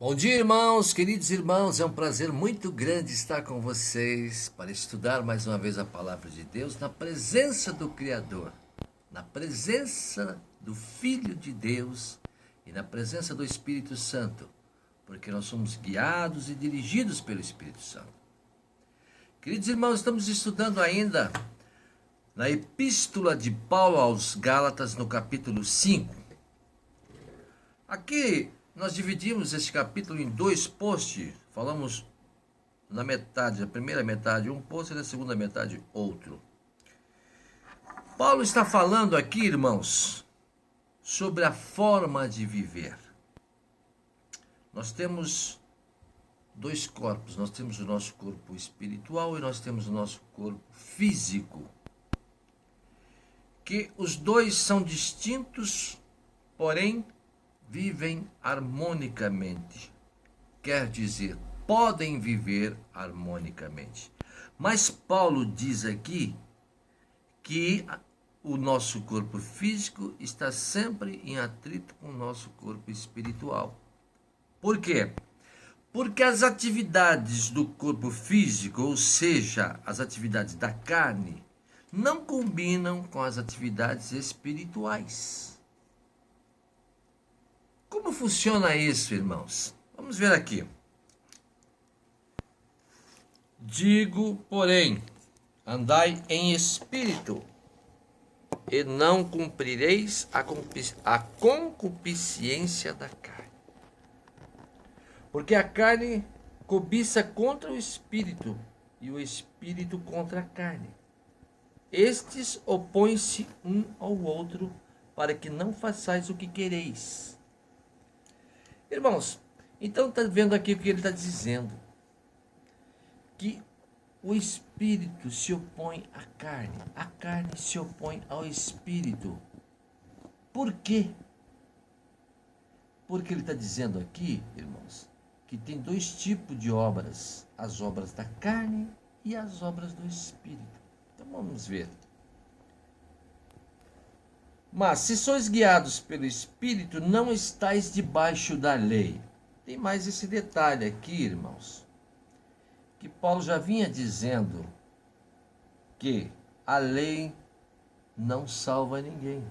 Bom dia, irmãos, queridos irmãos. É um prazer muito grande estar com vocês para estudar mais uma vez a palavra de Deus na presença do Criador, na presença do Filho de Deus e na presença do Espírito Santo, porque nós somos guiados e dirigidos pelo Espírito Santo. Queridos irmãos, estamos estudando ainda na Epístola de Paulo aos Gálatas, no capítulo 5. Aqui nós dividimos esse capítulo em dois posts. Falamos na metade, a primeira metade um post e na segunda metade outro. Paulo está falando aqui, irmãos, sobre a forma de viver. Nós temos dois corpos. Nós temos o nosso corpo espiritual e nós temos o nosso corpo físico. Que os dois são distintos, porém vivem harmonicamente. Quer dizer, podem viver harmonicamente. Mas Paulo diz aqui que o nosso corpo físico está sempre em atrito com o nosso corpo espiritual. Por quê? Porque as atividades do corpo físico, ou seja, as atividades da carne, não combinam com as atividades espirituais. Como funciona isso, irmãos? Vamos ver aqui. Digo, porém, andai em espírito, e não cumprireis a concupiscência da carne. Porque a carne cobiça contra o espírito, e o espírito contra a carne. Estes opõem-se um ao outro, para que não façais o que quereis. Irmãos, então está vendo aqui o que ele está dizendo. Que o espírito se opõe à carne. A carne se opõe ao espírito. Por quê? Porque ele está dizendo aqui, irmãos, que tem dois tipos de obras. As obras da carne e as obras do espírito. Então vamos ver. Mas se sois guiados pelo Espírito, não estáis debaixo da lei. Tem mais esse detalhe aqui, irmãos, que Paulo já vinha dizendo que a lei não salva ninguém.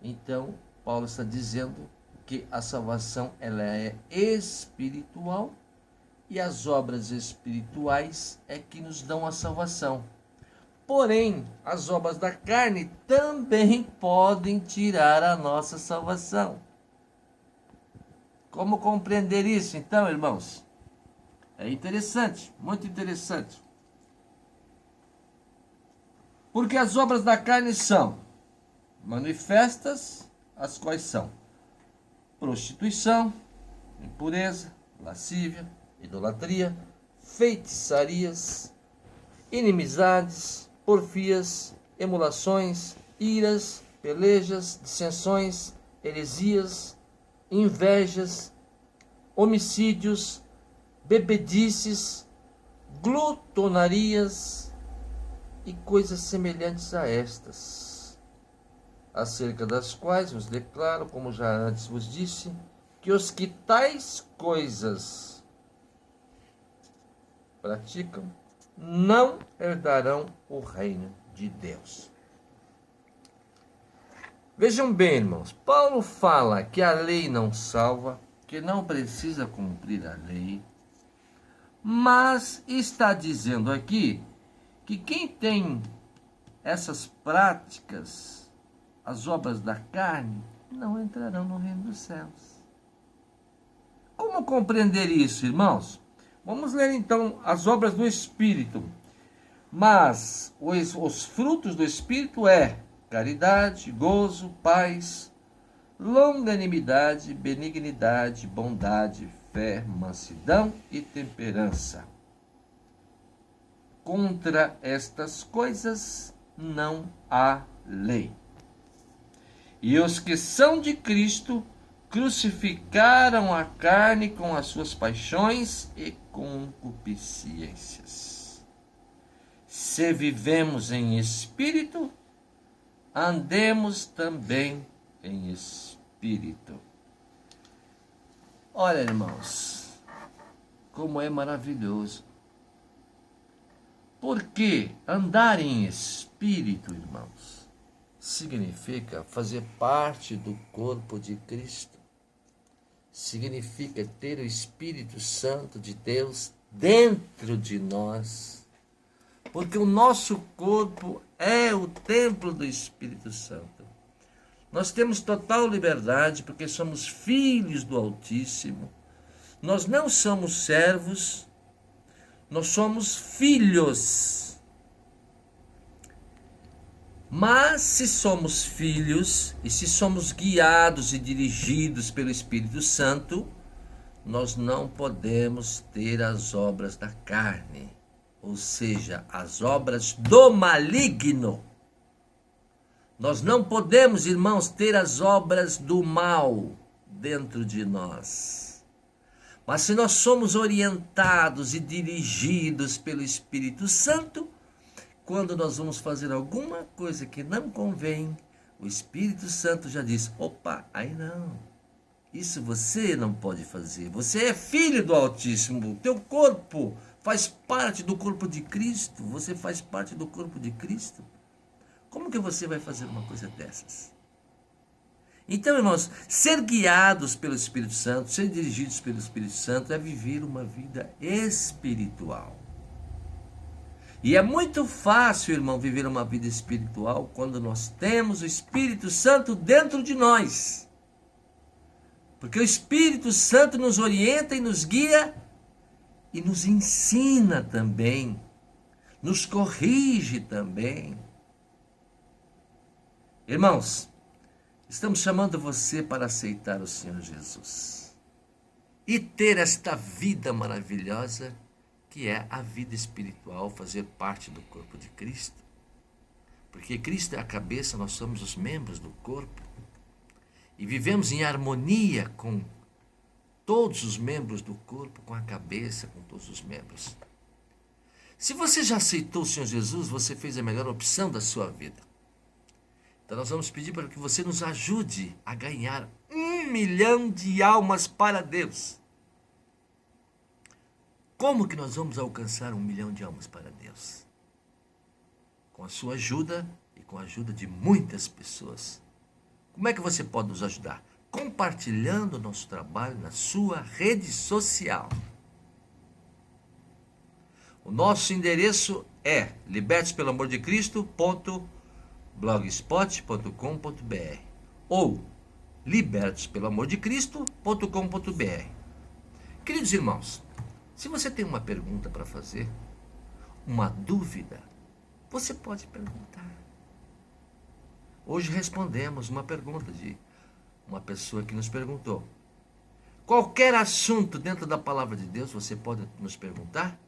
Então, Paulo está dizendo que a salvação ela é espiritual e as obras espirituais é que nos dão a salvação. Porém, as obras da carne também podem tirar a nossa salvação. Como compreender isso, então, irmãos? É interessante, muito interessante. Porque as obras da carne são manifestas, as quais são prostituição, impureza, lascívia, idolatria, feitiçarias, inimizades, porfias, emulações, iras, pelejas, dissensões, heresias, invejas, homicídios, bebedices, glutonarias e coisas semelhantes a estas, acerca das quais vos declaro, como já antes vos disse, que os que tais coisas praticam não herdarão o reino de Deus. Vejam bem, irmãos, Paulo fala que a lei não salva, que não precisa cumprir a lei, mas está dizendo aqui que quem tem essas práticas, as obras da carne, não entrarão no reino dos céus. Como compreender isso, irmãos? Vamos ler então as obras do Espírito. Mas os frutos do Espírito é caridade, gozo, paz, longanimidade, benignidade, bondade, fé, mansidão e temperança. Contra estas coisas não há lei. E os que são de Cristo crucificaram a carne com as suas paixões e concupiscências. Se vivemos em espírito, andemos também em espírito. Olha, irmãos, como é maravilhoso. Porque andar em espírito, irmãos, significa fazer parte do corpo de Cristo. Significa ter o Espírito Santo de Deus dentro de nós. Porque o nosso corpo é o templo do Espírito Santo. Nós temos total liberdade porque somos filhos do Altíssimo. Nós não somos servos, nós somos filhos. Mas se somos filhos e se somos guiados e dirigidos pelo Espírito Santo, nós não podemos ter as obras da carne, ou seja, as obras do maligno. Nós não podemos, irmãos, ter as obras do mal dentro de nós. Mas se nós somos orientados e dirigidos pelo Espírito Santo, quando nós vamos fazer alguma coisa que não convém, o Espírito Santo já diz, opa, aí não. Isso você não pode fazer. Você é filho do Altíssimo. Teu corpo faz parte do corpo de Cristo. Você faz parte do corpo de Cristo. Como que você vai fazer uma coisa dessas? Então, irmãos, ser guiados pelo Espírito Santo, ser dirigidos pelo Espírito Santo é viver uma vida espiritual. E é muito fácil, irmão, viver uma vida espiritual quando nós temos o Espírito Santo dentro de nós. Porque o Espírito Santo nos orienta e nos guia e nos ensina também, nos corrige também. Irmãos, estamos chamando você para aceitar o Senhor Jesus e ter esta vida maravilhosa que é a vida espiritual, fazer parte do corpo de Cristo. Porque Cristo é a cabeça, nós somos os membros do corpo. E vivemos em harmonia com todos os membros do corpo, com a cabeça, com todos os membros. Se você já aceitou o Senhor Jesus, você fez a melhor opção da sua vida. Então nós vamos pedir para que você nos ajude a ganhar 1 milhão de almas para Deus. Como que nós vamos alcançar 1 milhão de almas para Deus? Com a sua ajuda e com a ajuda de muitas pessoas. Como é que você pode nos ajudar? Compartilhando o nosso trabalho na sua rede social. O nosso endereço é libertospelamordecristo.blogspot.com.br ou libertospelamordecristo.com.br. Queridos irmãos, se você tem uma pergunta para fazer, uma dúvida, você pode perguntar. Hoje respondemos uma pergunta de uma pessoa que nos perguntou. Qualquer assunto dentro da palavra de Deus, você pode nos perguntar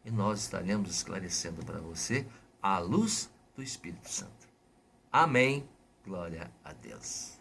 e nós estaremos esclarecendo para você à luz do Espírito Santo. Amém. Glória a Deus.